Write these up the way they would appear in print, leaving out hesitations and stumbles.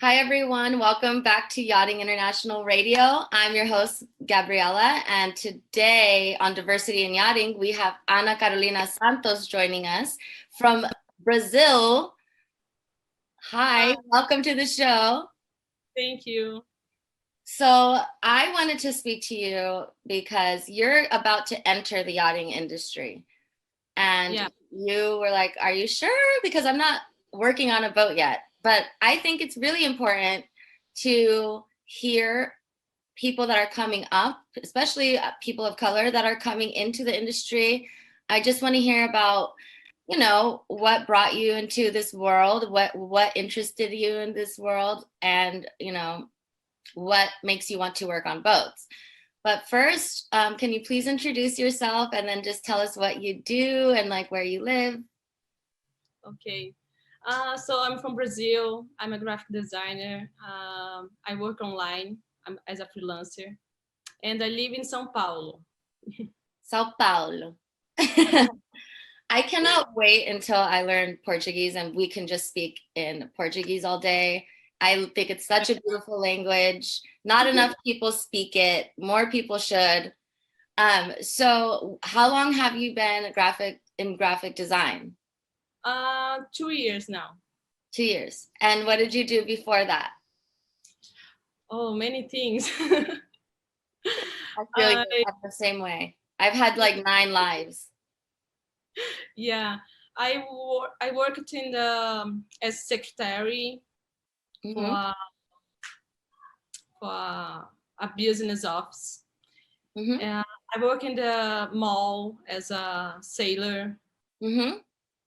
Hi, everyone. Welcome back to Yachting International Radio. I'm your host, Gabriela, and today on Diversity in Yachting, we have Ana Carolina Santos joining us from Brazil. Hi, welcome to the show. Thank you. So I wanted to speak to you because you're about to enter the yachting industry. And you were like, are you sure? Because I'm not working on a boat yet. But I think it's really important to hear people that are coming up, especially people of color that are coming into the industry. I just want to hear about, what brought you into this world, what interested you in this world, and, what makes you want to work on boats. But first, can you please introduce yourself and then just tell us what you do and like where you live? Okay. So I'm from Brazil. I'm a graphic designer. I work online as a freelancer. And I live in Sao Paulo. Sao Paulo. I cannot wait until I learn Portuguese and we can just speak in Portuguese all day. I think it's such a beautiful language. Not enough people speak it. More people should. So how long have you been in graphic design? 2 years now. 2 years. And what did you do before that? Oh, many things. I feel like I'm the same way. I've had like 9 lives. Yeah, I worked in the as secretary for a business office. And I work in the mall as a sailor.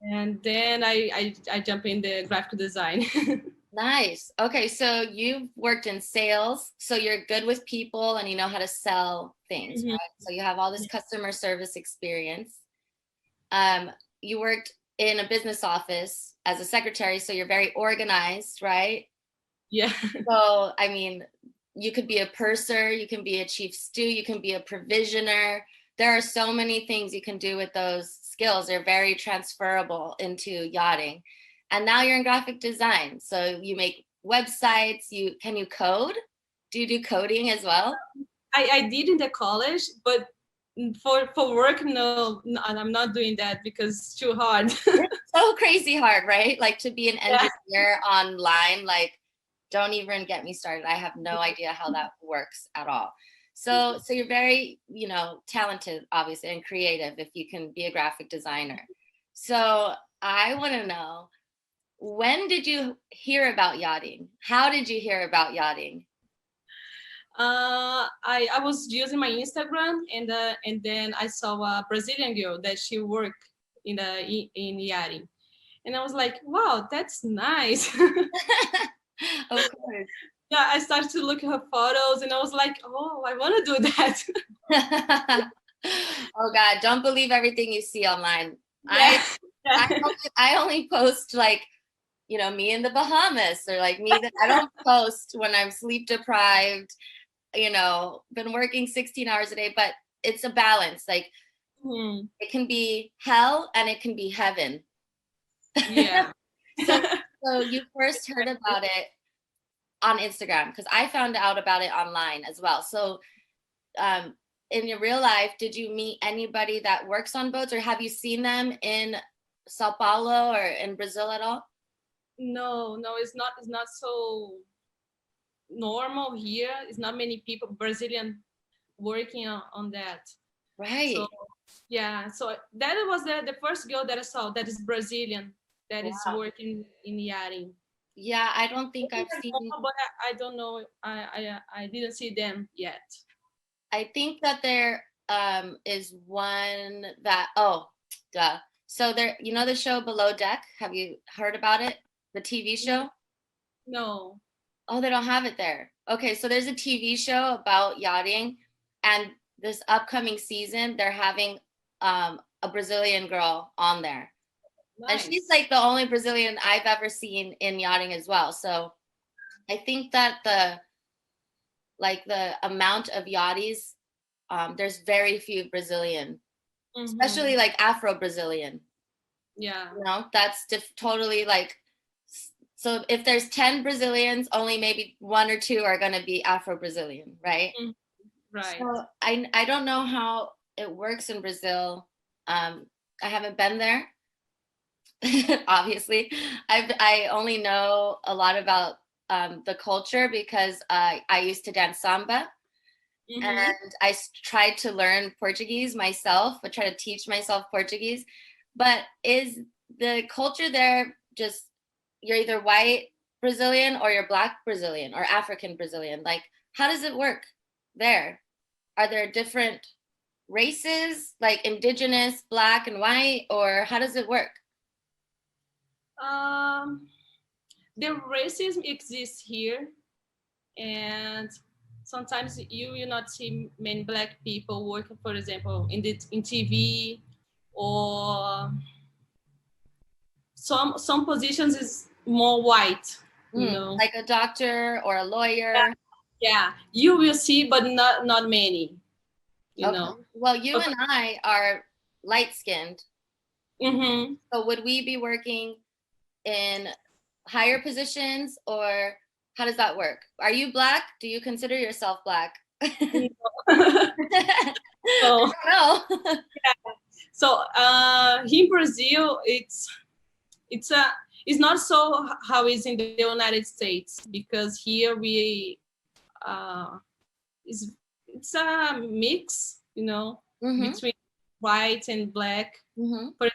And then I jump in the graphic design. Nice. Okay, so you've worked in sales, so you're good with people and you know how to sell things, right? So you have all this customer service experience. You worked in a business office as a secretary, so you're very organized, right? Yeah. So, I mean, you could be a purser, you can be a chief stew, you can be a provisioner. There are so many things you can do with those skills. They're very transferable into yachting. And now you're in graphic design. So you make websites, can you code? Do you do coding as well? I did in the college, but for work, no, I'm not doing that because it's too hard. It's so crazy hard, right? Like to be an engineer online, like don't even get me started. I have no idea how that works at all. So you're very, talented, obviously, and creative if you can be a graphic designer. So I want to know, when did you hear about yachting? How did you hear about yachting? I was using my Instagram and then I saw a Brazilian girl that she worked in yachting, and I was like, wow, that's nice. Of course. Yeah, I started to look at her photos and I was like, oh, I want to do that. Oh God, don't believe everything you see online. Yeah. I only post like, me in the Bahamas, or like me that I don't post when I'm sleep deprived, been working 16 hours a day, but it's a balance. Like it can be hell and it can be heaven. Yeah. So you first heard about it on Instagram, because I found out about it online as well. So in your real life, did you meet anybody that works on boats, or have you seen them in Sao Paulo or in Brazil at all? No, it's not so normal here. It's not many people Brazilian working on that. Right. So yeah, so that was the first girl that I saw that is Brazilian, that is working in yachting. Yeah, I don't think I've seen, but I don't know. I didn't see them yet. I think that there is one that, so there, the show Below Deck, have you heard about it? The TV show? No. Oh, they don't have it there. Okay, so there's a TV show about yachting, and this upcoming season, they're having a Brazilian girl on there. Nice. And she's like the only Brazilian I've ever seen in yachting as well. So I think that the amount of yachties, there's very few Brazilian, especially like Afro-Brazilian. Yeah. That's totally like So if there's 10 Brazilians, only maybe 1 or 2 are going to be Afro-Brazilian, right? Right. So I don't know how it works in Brazil. I haven't been there. Obviously, I only know a lot about the culture because I used to dance samba, and I tried to learn Portuguese myself. I try to teach myself Portuguese, but is the culture there just you're either white Brazilian or you're Black Brazilian or African Brazilian? Like, how does it work there? Are there different races, like indigenous, Black and white, or how does it work? The racism exists here, and sometimes you will not see many Black people working, for example, in TV, or some positions is more white, like a doctor or a lawyer. Yeah, you will see, but not many, know. Well, you and I are light skinned. Mm-hmm. So would we be working in higher positions, or how does that work? Are you Black? Do you consider yourself Black? So, no. Yeah. So in Brazil, it's not so how it's in the United States, because here it's a mix, between white and Black. For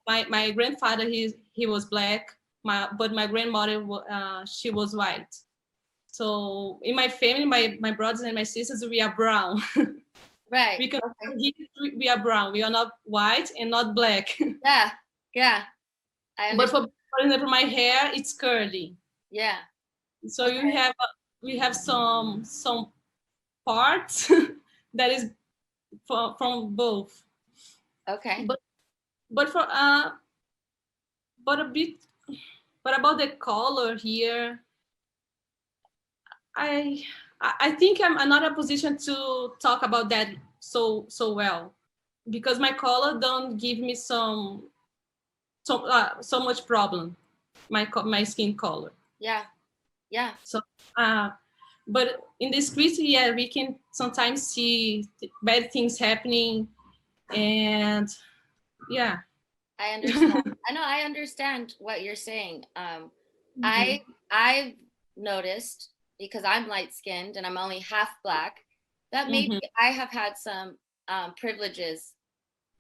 example, my grandfather, he was Black, but my grandmother, she was white. So in my family, my brothers and my sisters, we are brown. Right. Because we are brown. We are not white and not Black. Yeah. But for example, my hair, it's curly. Yeah. So we have some parts that is from both. Okay. But for but about the color here, I think I'm not in a position to talk about that so well, because my color don't give me so much problem, my skin color. Yeah. So but in the streets, we can sometimes see bad things happening, and yeah. I understand. I understand what you're saying. I've noticed, because I'm light skinned and I'm only half Black, that maybe I have had some privileges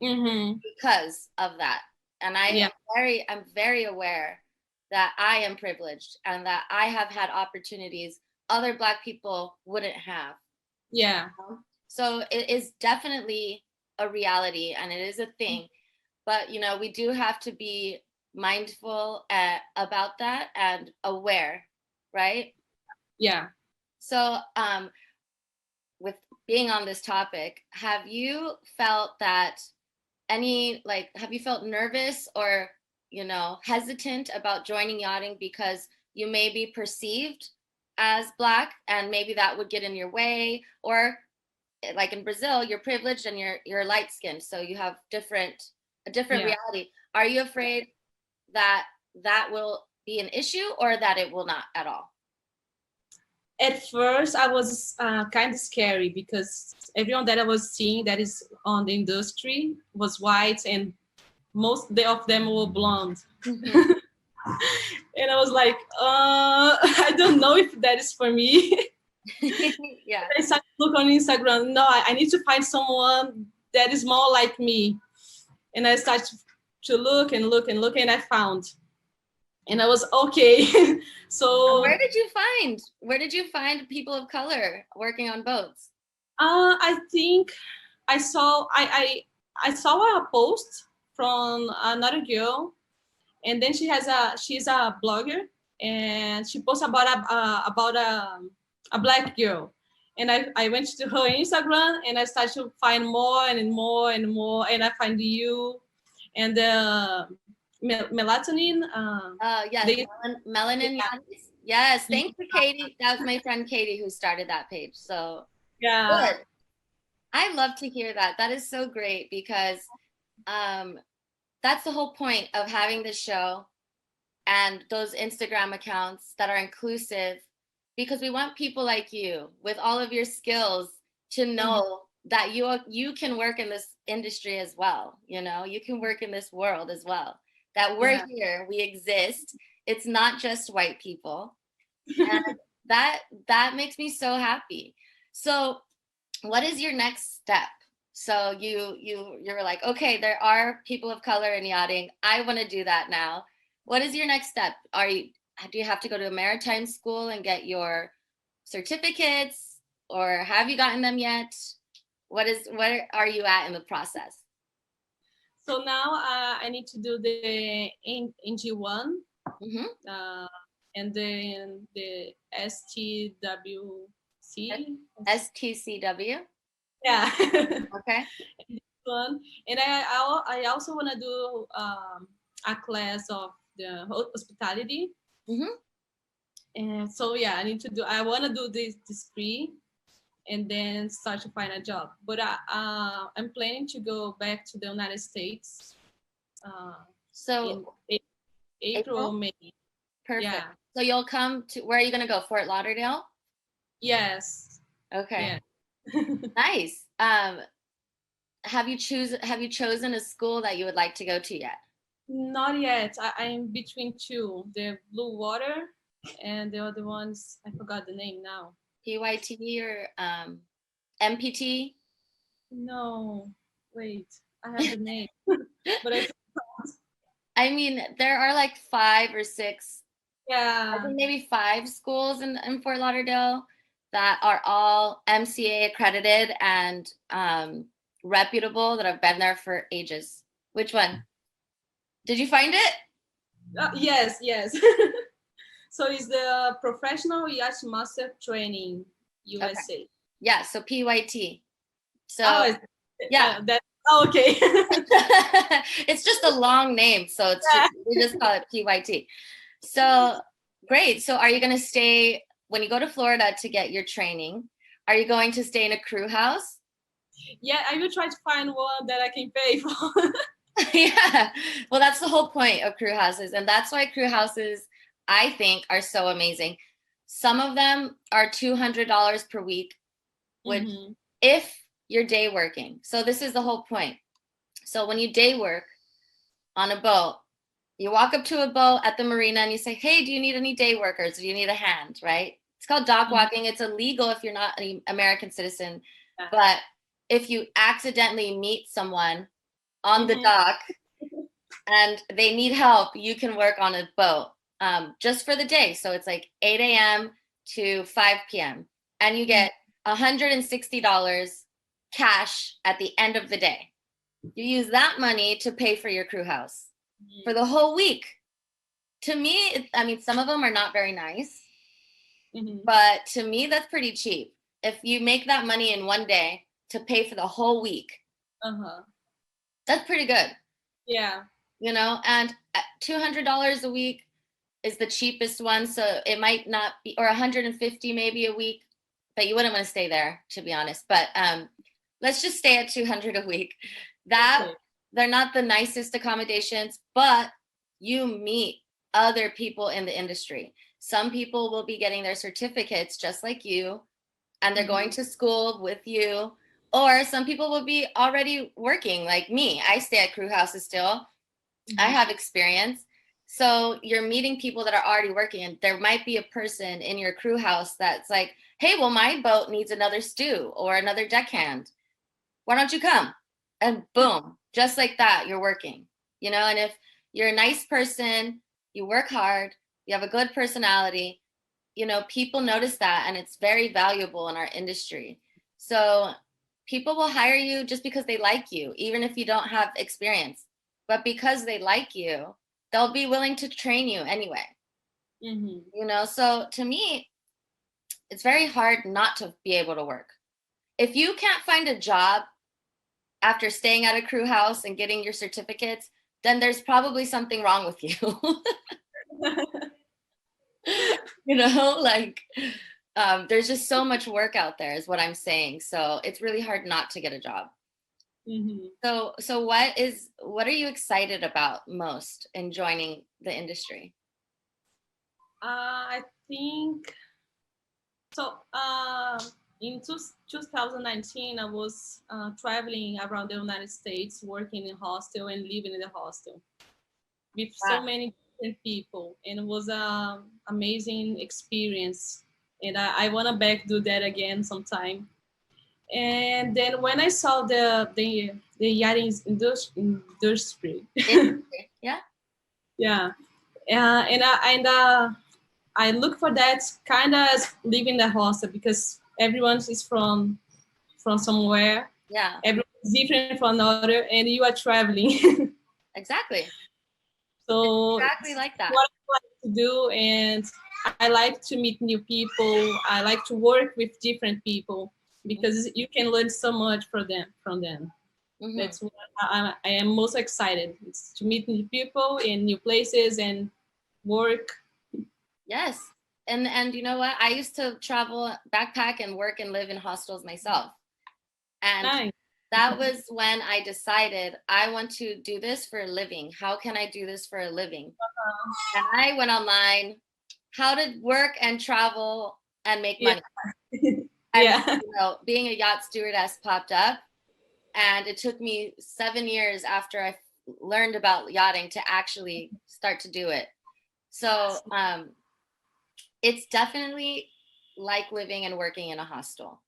because of that. And I'm very aware that I am privileged and that I have had opportunities other Black people wouldn't have. Yeah. So it is definitely a reality, and it is a thing. But, we do have to be mindful about that and aware, right? Yeah. So with being on this topic, have you felt have you felt nervous or, hesitant about joining yachting because you may be perceived as Black and maybe that would get in your way? Or like in Brazil, you're privileged and you're light skinned, so you have a different reality. Are you afraid that will be an issue, or that it will not at all? At first, I was kind of scary, because everyone that I was seeing that is on the industry was white, and most of them were blonde. And I was like, I don't know if that is for me. Yeah. I started to look on Instagram. No, I need to find someone that is more like me. And I started to look and look and look, and I found. And I was okay. So where did you find people of color working on boats? I think I saw a post from another girl, and then she's a blogger, and she posts about a Black girl, and I went to her Instagram, and I started to find more and more and more, and I find you, and melatonin. Yes, melanin. Yes, thank you, Katie. That was my friend Katie who started that page. So good. I love to hear that. That is so great, because that's the whole point of having this show and those Instagram accounts that are inclusive, because we want people like you with all of your skills to know that you can work in this industry as well. You know, you can work in this world as well, that we're here, we exist. It's not just white people. And that makes me so happy. So what is your next step? So you're like, okay, there are people of color in yachting. I want to do that now. What is your next step? Do you have to go to a maritime school and get your certificates, or have you gotten them yet? What are you at in the process? So now I need to do the NG1, and then the STWC. STCW. Yeah. Okay. And I also want to do a class of the hospitality. And so yeah, I want to do this degree and then start to find a job. But I'm planning to go back to the United States. So in April or May. Perfect. Yeah. So you'll come to, where are you going to go? Fort Lauderdale? Yes. Okay. Yeah. Nice. Have you chosen a school that you would like to go to yet? Not yet. I'm between two, the Blue Water and the other ones, I forgot the name now. PYT or MPT? No, wait, I have the name, but I forgot. I mean, there are like 5 or 6, I think maybe 5 schools in Fort Lauderdale that are all MCA accredited and reputable, that have been there for ages. Which one? Did you find it? Yes. So it's the Professional Yacht Master Training USA. Okay. Yeah, so PYT. So yeah. Okay. It's just a long name, so we just call it PYT. So great. So are you going to stay, when you go to Florida to get your training, are you going to stay in a crew house? Yeah, I will try to find one that I can pay for. Yeah, well, that's the whole point of crew houses, and that's why crew houses, I think, are so amazing. Some of them are $200 per week, which if you're day working. So this is the whole point. So when you day work on a boat, you walk up to a boat at the marina and you say, hey, do you need any day workers? Do you need a hand, right? It's called dock walking. It's illegal if you're not an American citizen. But if you accidentally meet someone on the dock and they need help, you can work on a boat just for the day. So it's like 8 a.m. to 5 p.m. And you get $160 cash at the end of the day. You use that money to pay for your crew house for the whole week. To me, I mean, some of them are not very nice, but to me, that's pretty cheap. If you make that money in one day to pay for the whole week, that's pretty good. Yeah. You know, and $200 a week is the cheapest one. So it might not be, or $150 maybe a week, but you wouldn't want to stay there, to be honest. But let's just stay at $200 a week. They're not the nicest accommodations, but you meet other people in the industry. Some people will be getting their certificates just like you, and they're going to school with you. Or some people will be already working like me. I stay at crew houses still. I have experience. So you're meeting people that are already working, and there might be a person in your crew house that's like, hey, well, my boat needs another stew or another deckhand. Why don't you come? And boom, just like that, you're working, you know? And if you're a nice person, you work hard, you have a good personality, you know, people notice that, and it's very valuable in our industry. So people will hire you just because they like you, even if you don't have experience. But because they like you, they'll be willing to train you anyway. You know, so to me, it's very hard not to be able to work. If you can't find a job after staying at a crew house and getting your certificates, then there's probably something wrong with you. You know, like there's just so much work out there is what I'm saying. So it's really hard not to get a job. So what are you excited about most in joining the industry? I think so. In 2019, I was traveling around the United States, working in hostel and living in the hostel with so many different people, and it was an amazing experience. And I want to back do that again sometime. And then when I saw the yachting industry, yeah, yeah, I look for that kind of living the hostel because everyone is from somewhere. Yeah, Everyone's different from another, and you are traveling. exactly. So Exactly like that. what I like to do, and I like to meet new people. I like to work with different people because you can learn so much from them. Mm-hmm. That's what I am most excited. It's to meet new people in new places and work. Yes. And you know what? I used to travel, backpack, and work and live in hostels myself. And Nice. that was when I decided I want to do this for a living. How can I do this for a living? And I went online, how to work and travel and make money. And you know, being a yacht stewardess popped up, and it took me 7 years after I learned about yachting to actually start to do it. So it's definitely like living and working in a hostel.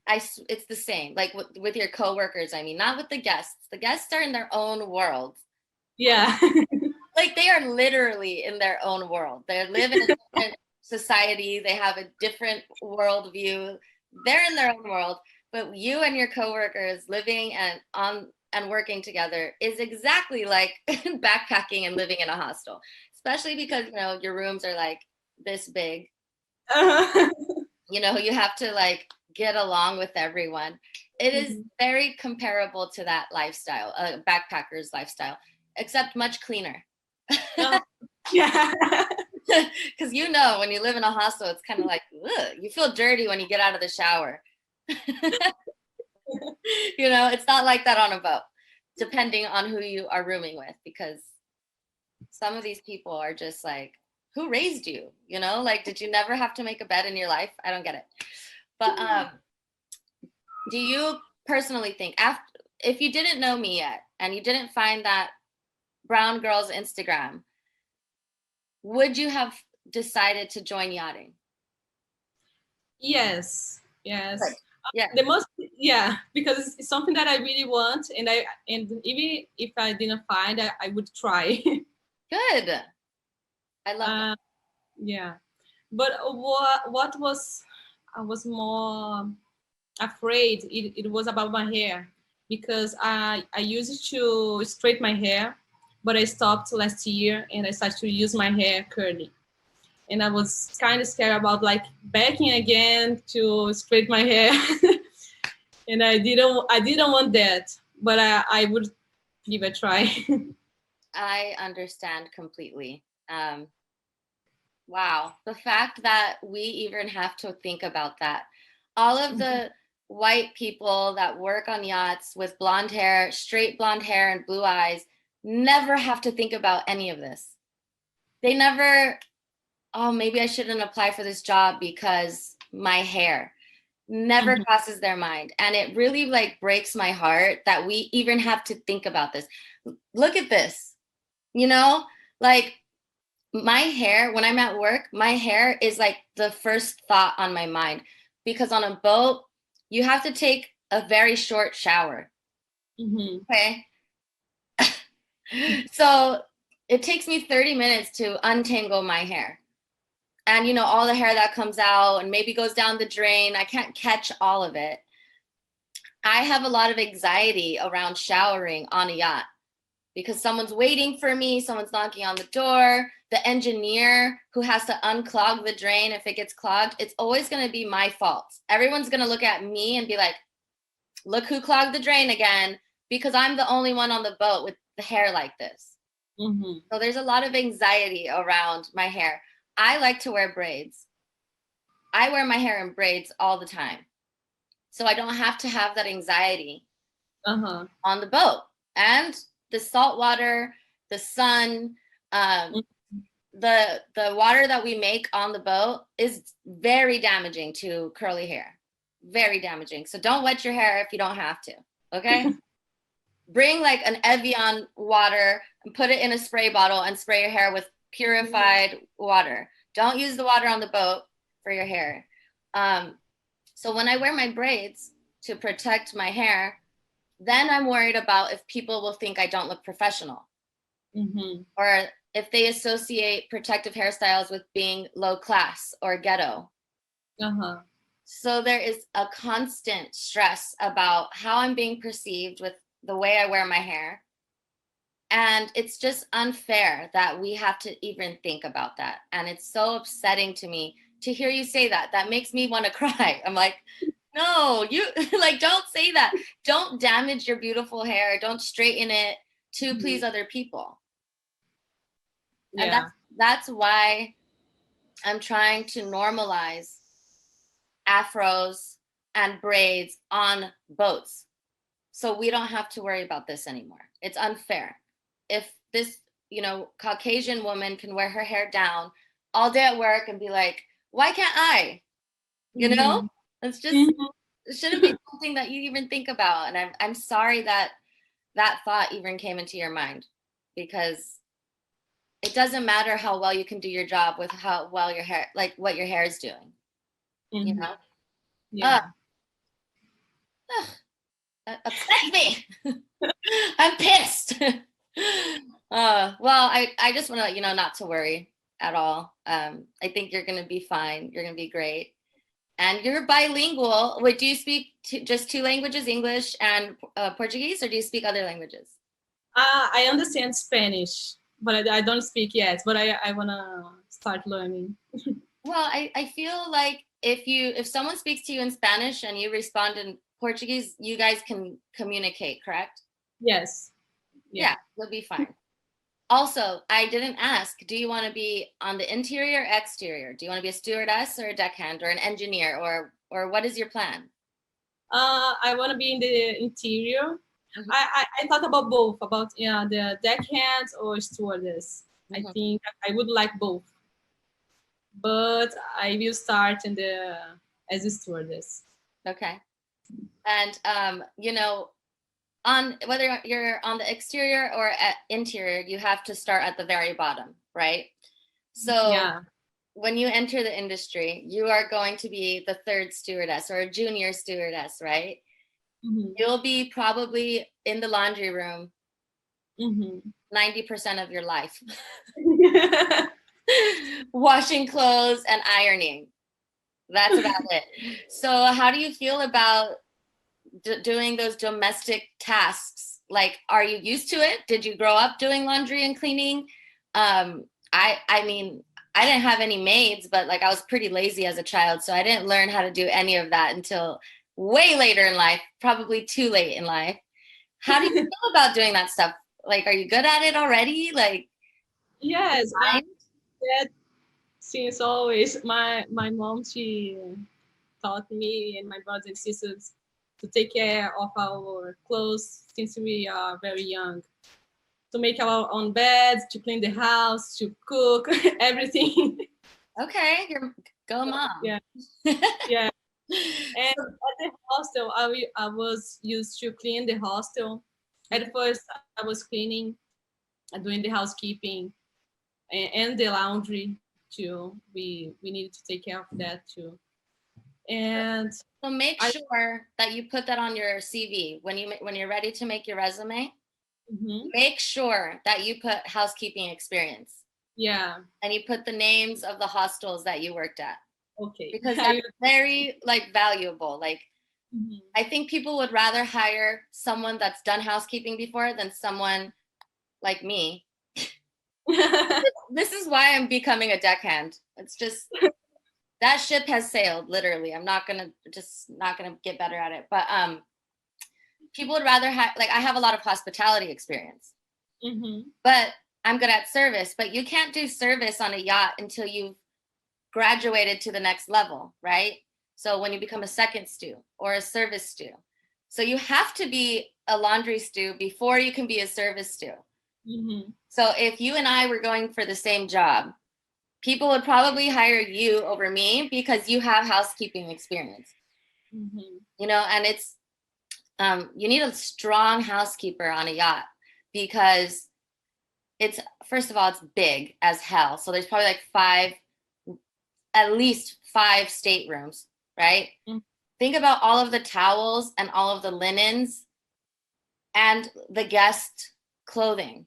It's the same, like with your coworkers. I mean, not with the guests. The guests are in their own world. Yeah. Like they are literally in their own world. They live in a different society. They have a different worldview. They're in their own world. But you and your coworkers living and working together is exactly like backpacking and living in a hostel. Especially because you know your rooms are like this big. You know, you have to like get along with everyone. It is very comparable to that lifestyle, a backpacker's lifestyle, except much cleaner. Yeah. Because you know, when you live in a hostel, it's kind of like, ugh, you feel dirty when you get out of the shower. You know, it's not like that on a boat, depending on who you are rooming with, because some of these people are just like, who raised you? You know, like, did you never have to make a bed in your life? I don't get it. But do you personally think, after, if you didn't know me yet and you didn't find that brown girl's Instagram, would you have decided to join yachting? Yes. Good. Yeah. The most, yeah, because it's something that I really want, and even if I didn't find, I would try. Good. I love that. Yeah, but what was I was more afraid. It was about my hair because I used to straighten my hair, but I stopped last year and I started to use my hair curly. And I was kind of scared about like backing again to straighten my hair. And I didn't want that, but I would give a try. I understand completely. Wow. The fact that we even have to think about that. All of the white people that work on yachts with blonde hair, straight blonde hair, and blue eyes never have to think about any of this. They never, oh, maybe I shouldn't apply for this job because my hair. Never crosses their mind. And it really like breaks my heart that we even have to think about this. Look at this, you know, like my hair, when I'm at work, my hair is like the first thought on my mind, because on a boat, you have to take a very short shower. Okay. So it takes me 30 minutes to untangle my hair. And, you know, all the hair that comes out and maybe goes down the drain, I can't catch all of it. I have a lot of anxiety around showering on a yacht because someone's waiting for me, someone's knocking on the door, the engineer who has to unclog the drain if it gets clogged, it's always going to be my fault. Everyone's going to look at me and be like, look who clogged the drain again, because I'm the only one on the boat with the hair like this. So there's a lot of anxiety around my hair. I like to wear braids. I wear my hair in braids all the time. So I don't have to have that anxiety on the boat. And the salt water, the sun, the water that we make on the boat is very damaging to curly hair. Very damaging. So don't wet your hair if you don't have to. Okay. Bring like an Evian water and put it in a spray bottle and spray your hair with purified water. Don't use the water on the boat for your hair. So when I wear my braids to protect my hair, then I'm worried about if people will think I don't look professional. Or if they associate protective hairstyles with being low class or ghetto. So there is a constant stress about how I'm being perceived with the way I wear my hair. And it's just unfair that we have to even think about that. And it's so upsetting to me to hear you say that. That makes me want to cry. I'm like, no, you like, don't say that. Don't damage your beautiful hair. Don't straighten it to please other people. And that's why I'm trying to normalize afros and braids on boats. So we don't have to worry about this anymore. It's unfair. If this, Caucasian woman can wear her hair down all day at work and be like, why can't I? It's just, it shouldn't be something that you even think about. And I'm sorry that thought even came into your mind, because it doesn't matter how well you can do your job with how well your hair, like what your hair is doing, Yeah. That upsets me. I'm pissed. Well, I just want to let you know not to worry at all. I think you're going to be fine. You're going to be great. And you're bilingual. Wait, do you speak just 2 languages, English and Portuguese, or do you speak other languages? I understand Spanish, but I don't speak yet, but I want to start learning. Well, I feel like if someone speaks to you in Spanish and you respond in Portuguese, you guys can communicate, correct? Yes. Yeah, you'll be fine. Also, I didn't ask, do you want to be on the interior or exterior? Do you want to be a stewardess or a deckhand or an engineer, or what is your plan? I want to be in the interior. I thought about both, about the deckhands or stewardess. I think I would like both, but I will start as a stewardess. Okay. And on whether you're on the exterior or at interior, you have to start at the very bottom, right? So when you enter the industry, you are going to be the 3rd stewardess or a junior stewardess, right? You'll be probably in the laundry room 90% of your life. Washing clothes and ironing. That's about it. So how do you feel about doing those domestic tasks? Like, are you used to it? Did you grow up doing laundry and cleaning? I mean, I didn't have any maids, but like I was pretty lazy as a child, so I didn't learn how to do any of that until way later in life, probably too late in life. How do you feel about doing that stuff? Like, are you good at it already? Like, yes, that since always. My mom, she taught me and my brothers and sisters to take care of our clothes since we are very young, to make our own beds, to clean the house, to cook, everything. Okay, go mom. Yeah. And at the hostel, I was used to clean the hostel. At first, I was cleaning, doing the housekeeping, and the laundry too. We needed to take care of that too. And so make sure that you put that on your CV when you're ready to make your resume. Make sure that you put housekeeping experience. Yeah. And you put the names of the hostels that you worked at. Okay. Because that's very valuable. Like, I think people would rather hire someone that's done housekeeping before than someone like me. This is why I'm becoming a deckhand. It's just that ship has sailed, literally. I'm not gonna get better at it. But people would rather have, like, I have a lot of hospitality experience. But I'm good at service. But you can't do service on a yacht until you've graduated to the next level, right? So when you become a second stew or a service stew. So you have to be a laundry stew before you can be a service stew. So if you and I were going for the same job, people would probably hire you over me because you have housekeeping experience. You know, and it's, you need a strong housekeeper on a yacht because it's, first of all, it's big as hell. So there's probably like at least five staterooms, right? Think about all of the towels and all of the linens and the guest clothing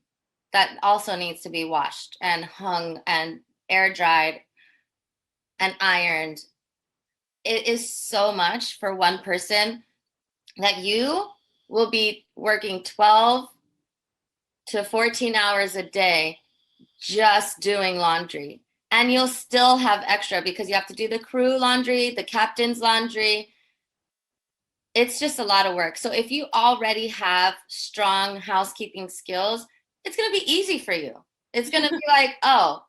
that also needs to be washed and hung and air dried and ironed. It is so much for one person that you will be working 12 to 14 hours a day just doing laundry. And you'll still have extra because you have to do the crew laundry, the captain's laundry. It's just a lot of work. So if you already have strong housekeeping skills, it's going to be easy for you. It's going to be like, oh,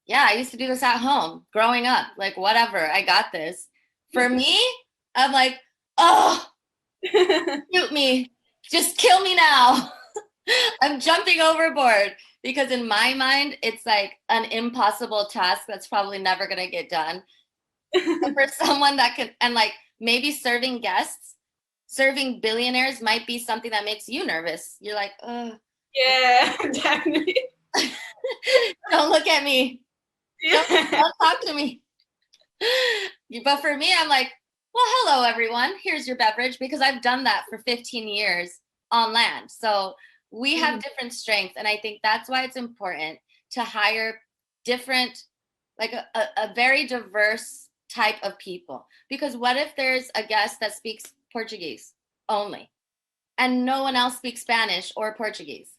yeah, I used to do this at home growing up. Like, whatever, I got this. For me, I'm like, oh, shoot me. Just kill me now. I'm jumping overboard because in my mind, it's like an impossible task that's probably never going to get done. For someone that can, and like maybe serving guests, serving billionaires might be something that makes you nervous. You're like, oh. Yeah, definitely. Don't look at me. Yeah. Don't talk to me. But for me, I'm like, well, hello, everyone. Here's your beverage, because I've done that for 15 years on land. So we have different strengths. And I think that's why it's important to hire different, like a very diverse type of people. Because what if there's a guest that speaks Portuguese only and no one else speaks Spanish or Portuguese?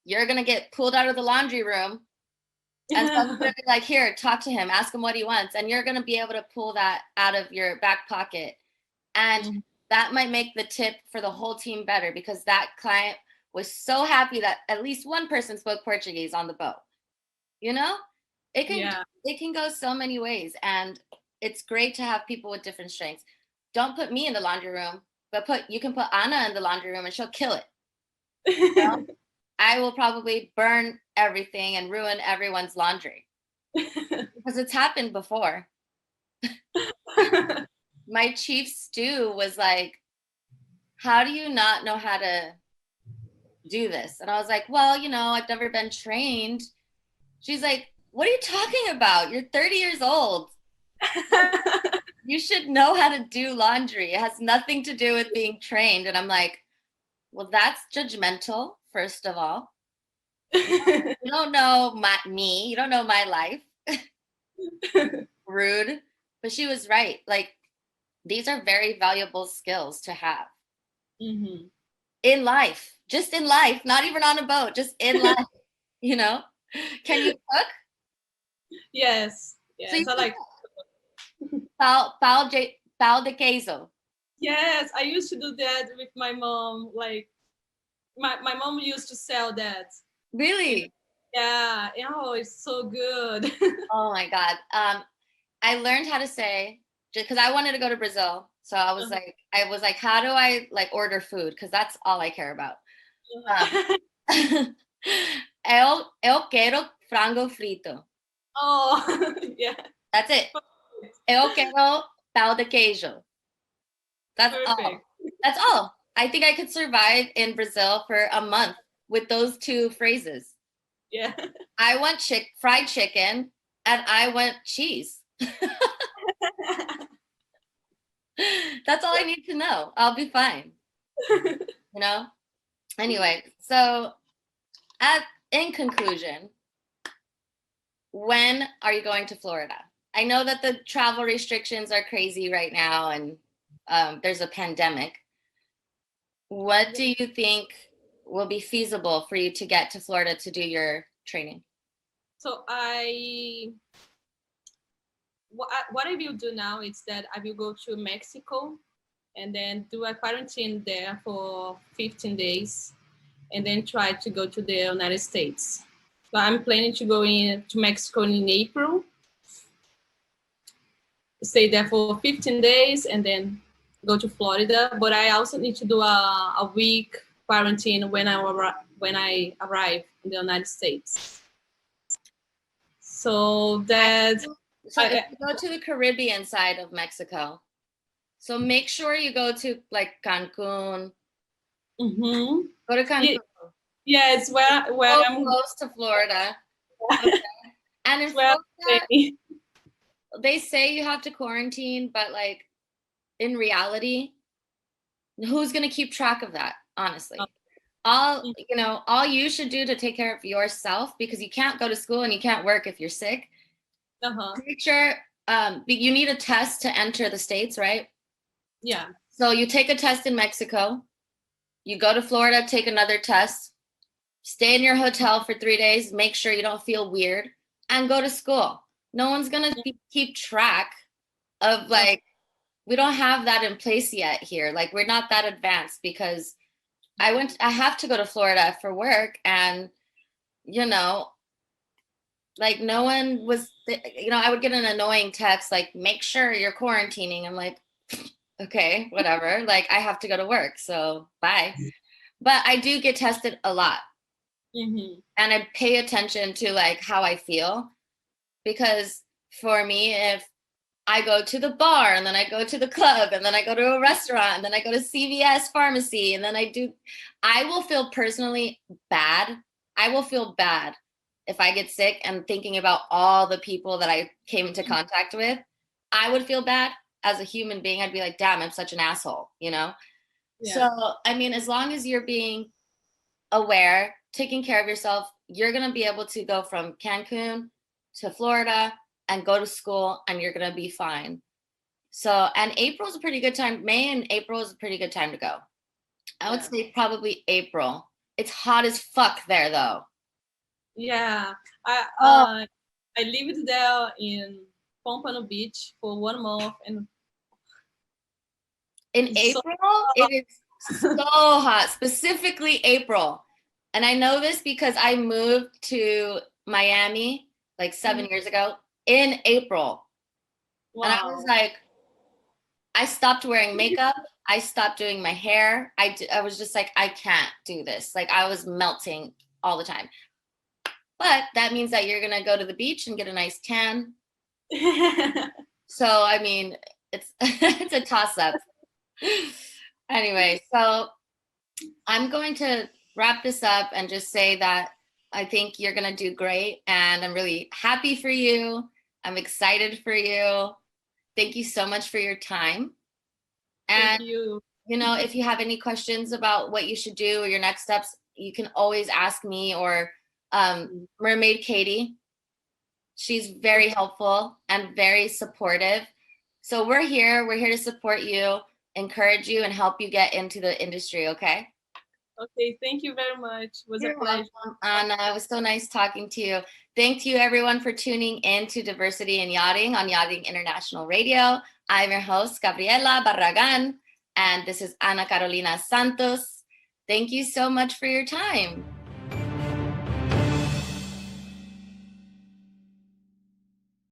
You're going to get pulled out of the laundry room and someone's going to be like, here, talk to him, ask him what he wants. And you're going to be able to pull that out of your back pocket. And that might make the tip for the whole team better because that client was so happy that at least one person spoke Portuguese on the boat. You know, it can go so many ways. And it's great to have people with different strengths. Don't put me in the laundry room, but you can put Anna in the laundry room and she'll kill it. You know? I will probably burn everything and ruin everyone's laundry because it's happened before. My chief stew was like, how do you not know how to do this? And I was like, well, you know, I've never been trained. She's like, what are you talking about? You're 30 years old. You should know how to do laundry. It has nothing to do with being trained. And I'm like, well, that's judgmental, first of all. You don't know me. You don't know my life. Rude. But she was right. Like, these are very valuable skills to have in life. Just in life. Not even on a boat. Just in life. You know? Can you cook? Yes. Yes. So I like pão de queso. Yes, I used to do that with my mom. Like my mom used to sell that. Really? Yeah. Oh, it's so good. Oh my God. I learned how to say, because I wanted to go to Brazil. So I was like, how do I like order food? Because that's all I care about. Eu quero frango frito. Oh, yeah. That's it. Eu quero pão de queijo. That's Perfect. all. That's all. I think I could survive in Brazil for a month with those two phrases. Yeah. I want fried chicken and I want cheese. That's all I need to know. I'll be fine. You know? Anyway, so in conclusion, when are you going to Florida? I know that the travel restrictions are crazy right now and there's a pandemic. What do you think will be feasible for you to get to Florida to do your training? So what I will do now is that I will go to Mexico and then do a quarantine there for 15 days and then try to go to the United States. So I'm planning to go to Mexico in April, stay there for 15 days and then go to Florida. But I also need to do a week quarantine when I arrive in the United States. So that... So if you go to the Caribbean side of Mexico, so make sure you go to like Cancun. Mm-hmm. Go to Cancun. Yeah, it's where I'm close to Florida. Okay. And in Florida, they say you have to quarantine, but like in reality, who's going to keep track of that? Honestly, all you should do to take care of yourself, because you can't go to school and you can't work if you're sick. Make sure you need a test to enter the States, right? Yeah. So you take a test in Mexico, you go to Florida, take another test, stay in your hotel for 3 days, make sure you don't feel weird, and go to school. No one's gonna keep track of like, we don't have that in place yet here. Like, we're not that advanced, because I have to go to Florida for work, and like no one was, I would get an annoying text like, make sure you're quarantining. I'm like, okay, whatever. Like, I have to go to work, so bye. But I do get tested a lot. Mm-hmm. And I pay attention to like how I feel, because for me, if I go to the bar and then I go to the club and then I go to a restaurant and then I go to CVS pharmacy and then I will feel personally bad. I will feel bad if I get sick and thinking about all the people that I came into contact with. I would feel bad as a human being. I'd be like, damn, I'm such an asshole, Yeah. So, I mean, as long as you're being aware, taking care of yourself, you're going to be able to go from Cancun to Florida and go to school, and you're going to be fine. So, and April's a pretty good time. May and April is a pretty good time to go. I would say probably April. It's hot as fuck there, though. Yeah. I lived there in Pompano Beach for 1 month, and in April, it is so hot, specifically April. And I know this because I moved to Miami like 7 years ago in April. Wow. And I was like, I stopped wearing makeup. I stopped doing my hair. I was just like, I can't do this. Like, I was melting all the time. But that means that you're going to go to the beach and get a nice tan. So, I mean, it's it's a toss-up. Anyway, so I'm going to wrap this up and just say that I think you're going to do great, and I'm really happy for you. I'm excited for you. Thank you so much for your time. And, thank you. If you have any questions about what you should do or your next steps, you can always ask me or Mermaid Katie. She's very helpful and very supportive. So we're here to support you, encourage you, and help you get into the industry, okay? Okay, thank you very much. It was a pleasure. Welcome, Anna. It was so nice talking to you. Thank you, everyone, for tuning in to Diversity in Yachting on Yachting International Radio. I'm your host, Gabriela Barragan, and this is Ana Carolina Santos. Thank you so much for your time.